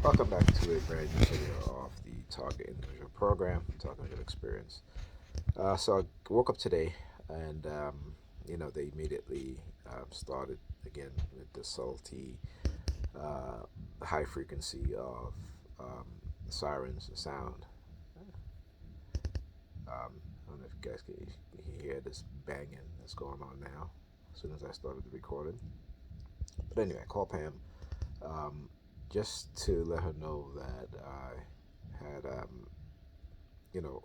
Welcome back to a brand new video of the Target Individual Program, Target Individual Experience. So I woke up today and, they immediately started again with the salty, high frequency of sirens and sound. I don't know if you guys can hear this banging that's going on now as soon as I started the recording. But anyway, I called Pam um, just to let her know that I had, you know,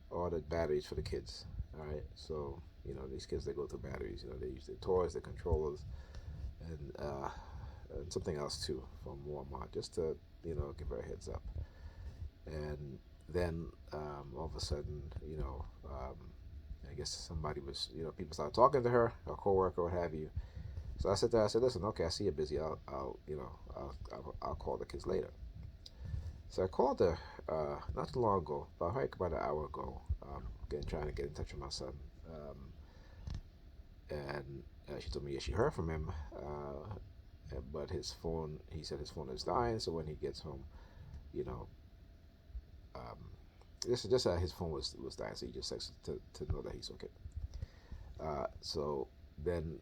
ordered batteries for the kids. All right, so these kids they go through batteries. They use their toys, their controllers, and something else too from Walmart, just to give her a heads up. And then all of a sudden, I guess somebody was, people started talking to her, a coworker, what have you. So I said to her, I said, listen, okay, I see you're busy. I'll call the kids later. So I called her not too long ago, about an hour ago, again trying to get in touch with my son, and she told me, yeah, she heard from him, but his phone, he said his phone is dying. So when he gets home, you know, um, just his phone was dying, so he just texted to know that he's okay. So then,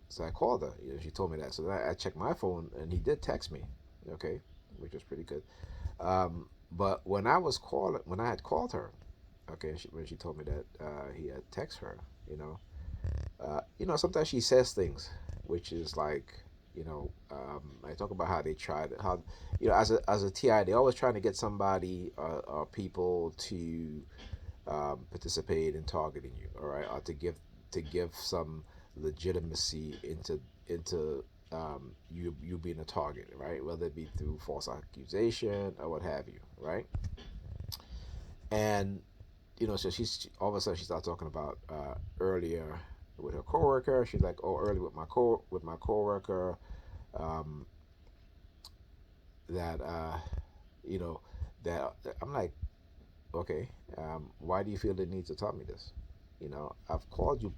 so I called her. She told me that. So then I checked my phone, and he did text me, okay, which was pretty good. But when I had called her, okay, when she told me that he had text her, sometimes she says things, which is like, I talk about how they tried, how, as a TI, they always trying to get somebody or people to participate in targeting you, all right, or to give some legitimacy into you being a target, right? Whether it be through false accusation or what have you, right? And so all of a sudden she started talking about earlier with her coworker. She's like, "Oh, early with my coworker, um, that you know that I'm like, okay, why do you feel the need to tell me this? I've called you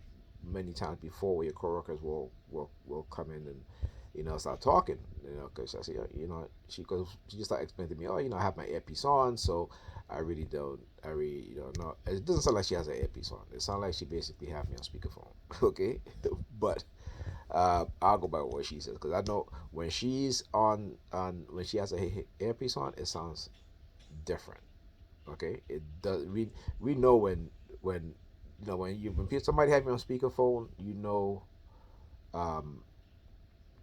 many times before where your coworkers will come in and start talking. Because I say, she just started explaining to me, oh, I have my earpiece on, so I really don't know. It doesn't sound like she has an earpiece on. It sounds like she basically have me on speakerphone. Okay, but I'll go by what she says because I know when she's on when she has a earpiece on, it sounds different. Okay, it does. We know when when somebody have you on speakerphone, um,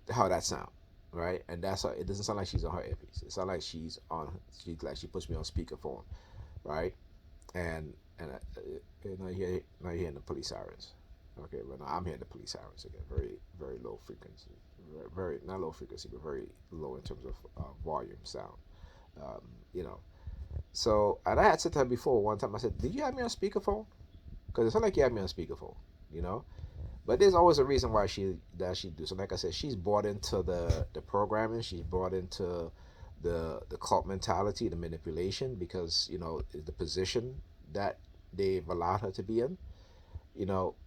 how that sound, right? And that's how it doesn't sound like she's on her earpiece. It sounds like she puts me on speakerphone, right? And now you're hearing the police sirens. Okay, but now I'm hearing the police sirens again. Very very low frequency, very not low frequency, but very low in terms of volume sound. Um, you know, So, and I had said to her before one time, I said, did you have me on speakerphone? Because it sounded like you had me on speakerphone, you know? But there's always a reason why she do. So, like I said, she's bought into the programming. She's brought into the cult mentality, the manipulation, because, the position that they've allowed her to be in,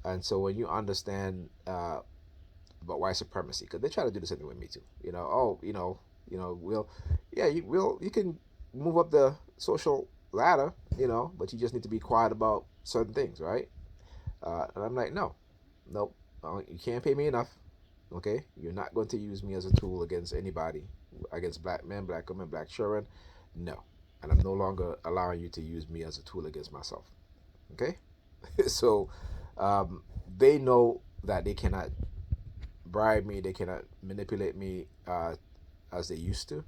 And so when you understand about white supremacy, because they try to do the same thing with me too, oh, you can move up the social ladder, but you just need to be quiet about certain things, right? And I'm like, no, nope, you can't pay me enough. Okay, you're not going to use me as a tool against anybody, against black men, black women, black children. No, and I'm no longer allowing you to use me as a tool against myself. Okay, so um, they know that they cannot bribe me, they cannot manipulate me as they used to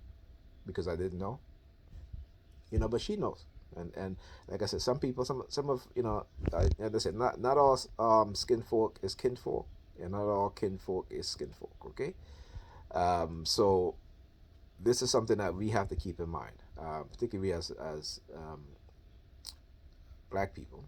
because I didn't know, but she knows. And like I said, some people, some of like I said, not all skin folk is kinfolk, and not all kinfolk is skin folk. Okay, so this is something that we have to keep in mind, particularly as black people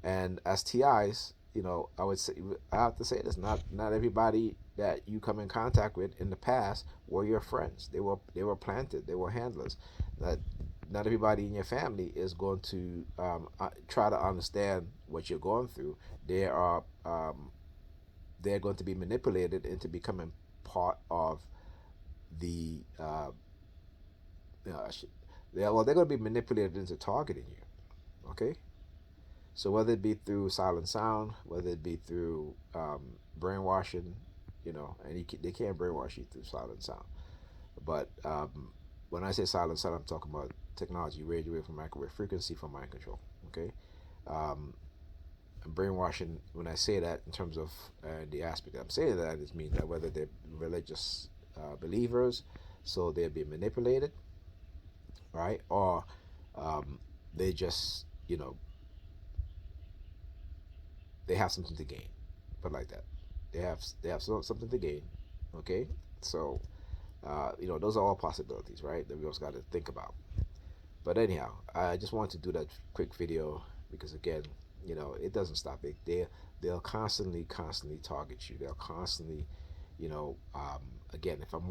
and as TIs. I would say I have to say this: not everybody that you come in contact with in the past were your friends. They were planted. They were handlers. That not everybody in your family is going to try to understand what you're going through. They are they're going to be manipulated into becoming part of the I should, well, they're going to be manipulated into targeting you. Okay, so whether it be through silent sound, whether it be through brainwashing, and they can't brainwash you through silent sound. But when I say silent sound, I'm talking about technology, radio wave from microwave frequency for mind control. Okay, um, brainwashing. When I say that, in terms of the aspect that I'm saying that, it means that whether they're religious believers, so they're being manipulated, right, or they just they have something to gain, but like that, they have something to gain. Okay, so those are all possibilities, right? That we also got to think about. But anyhow, I just wanted to do that quick video because again, it doesn't stop. They'll constantly target you. They'll constantly, you know, um, again, if I'm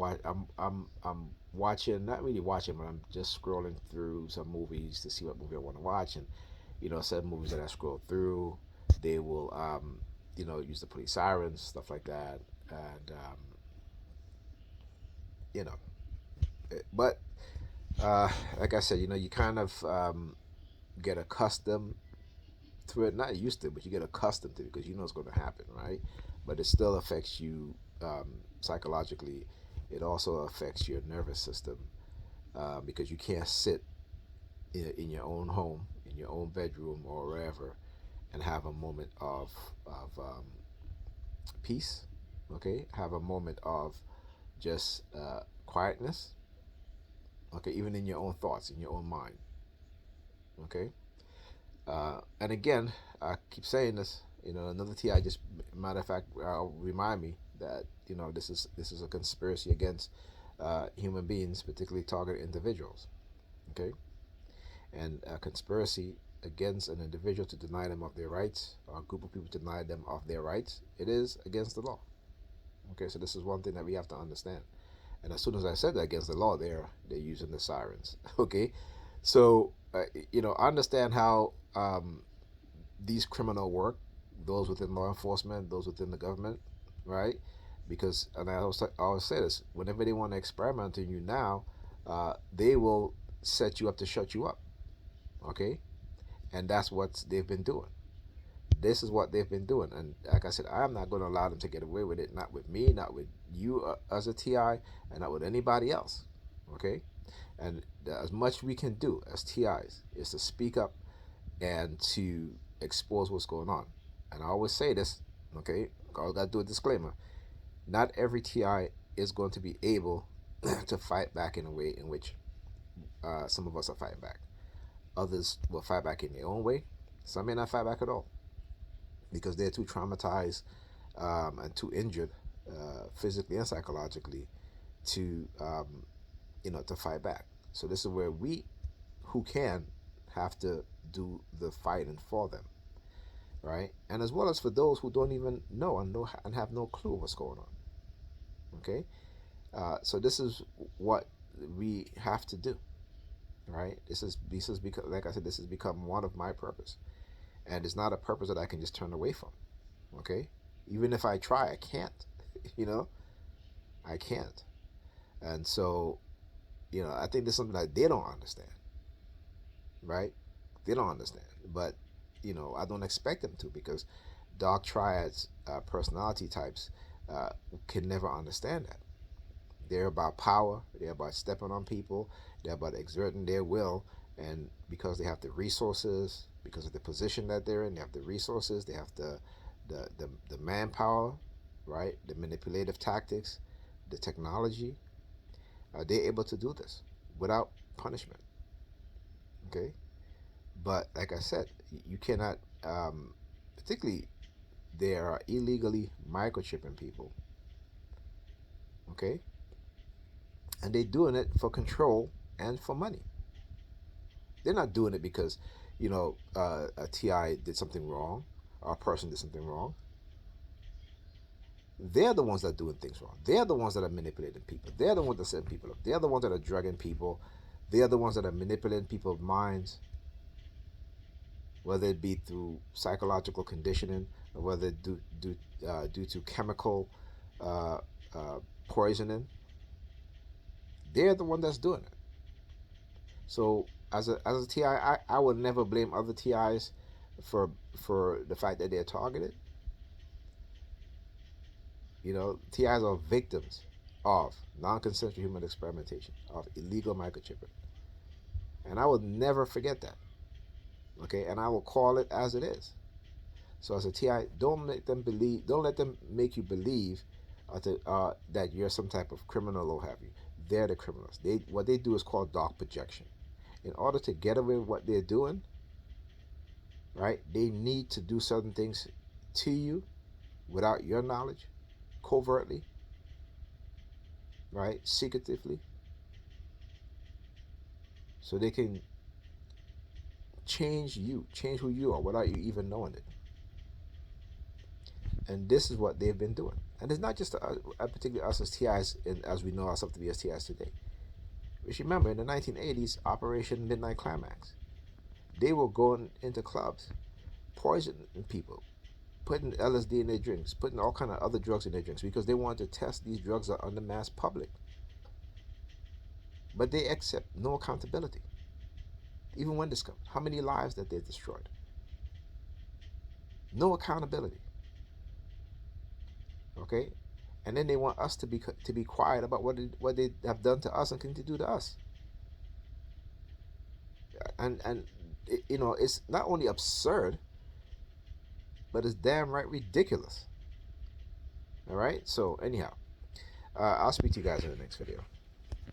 watching, not really watching, but I'm just scrolling through some movies to see what movie I want to watch, and certain movies that I scroll through, they will use the police sirens, stuff like that, and you know, but like I said, you kind of get accustomed to it. Not used to it, but you get accustomed to it because you know it's going to happen, right? But it still affects you psychologically. It also affects your nervous system because you can't sit in your own home, in your own bedroom, or wherever, and have a moment of peace. Okay, have a moment of just quietness. Okay, even in your own thoughts, in your own mind. Okay, and again, I keep saying this. Another TI just matter of fact remind me that this is a conspiracy against human beings, particularly target individuals. Okay, and a conspiracy against an individual to deny them of their rights, or a group of people to deny them of their rights. It is against the law. Okay, so this is one thing that we have to understand. And as soon as I said that against the law, they're using the sirens. Okay, so understand how these criminal work, those within law enforcement, those within the government, right? Because, and I always say this, whenever they want to experiment on you now, they will set you up to shut you up, okay? And that's what they've been doing. This is what they've been doing. And like I said, I'm not going to allow them to get away with it, not with me, not with you as a TI, and not with anybody else, okay? And as much we can do as TIs is to speak up and to expose what's going on. And I always say this, okay? I got to do a disclaimer. Not every TI is going to be able to fight back in a way in which some of us are fighting back. Others will fight back in their own way. Some may not fight back at all because they're too traumatized and too injured physically and psychologically to to fight back. So this is where we, who can, have to do the fighting for them, right? And as well as for those who don't even know and have no clue what's going on. Okay, so this is what we have to do, right? This is because, like I said, this has become one of my purpose, and it's not a purpose that I can just turn away from. Okay, even if I try, I can't. you know, I can't. And so, I think there's something that they don't understand, right? They don't understand, but I don't expect them to because dark triads, personality types, uh, can never understand that. They're about power. They're about stepping on people. They're about exerting their will, and because they have the resources, because of the position that they're in, they have the resources. They have the manpower, right? The manipulative tactics, the technology. They're able to do this without punishment. Okay, but like I said, you cannot. Particularly, they are illegally microchipping people. Okay, and they're doing it for control and for money. They're not doing it because, a TI did something wrong or a person did something wrong. They're the ones that are doing things wrong. They're the ones that are manipulating people. They're the ones that set people up. They're the ones that are drugging people. They're the ones that are manipulating people's minds, whether it be through psychological conditioning or whether due to chemical uh, uh, poisoning. They're the one that's doing it. So as a TI, I would never blame other TIs for the fact that they're targeted. TIs are victims of non-consensual human experimentation, of illegal microchipping, and I will never forget that. Okay, and I will call it as it is. So as a TI, don't let them believe. Don't let them make you believe that you're some type of criminal or have you. They're the criminals. What they do is called dark projection. In order to get away with what they're doing, right? They need to do certain things to you without your knowledge, covertly, right? Secretively, so they can change you, change who you are without you even knowing it. And this is what they've been doing. And it's not just particularly us as TIs, as we know ourselves to be as TIs today. Which remember, in the 1980s, Operation Midnight Climax, they were going into clubs, poisoning people, putting LSD in their drinks, putting all kind of other drugs in their drinks because they wanted to test these drugs out on the mass public. But they accept no accountability. Even when discovered, how many lives that they destroyed? No accountability. Okay, and then they want us to be quiet about what they have done to us and continue to do to us. And it's not only absurd, but it's damn right ridiculous. All right. So anyhow, I'll speak to you guys in the next video.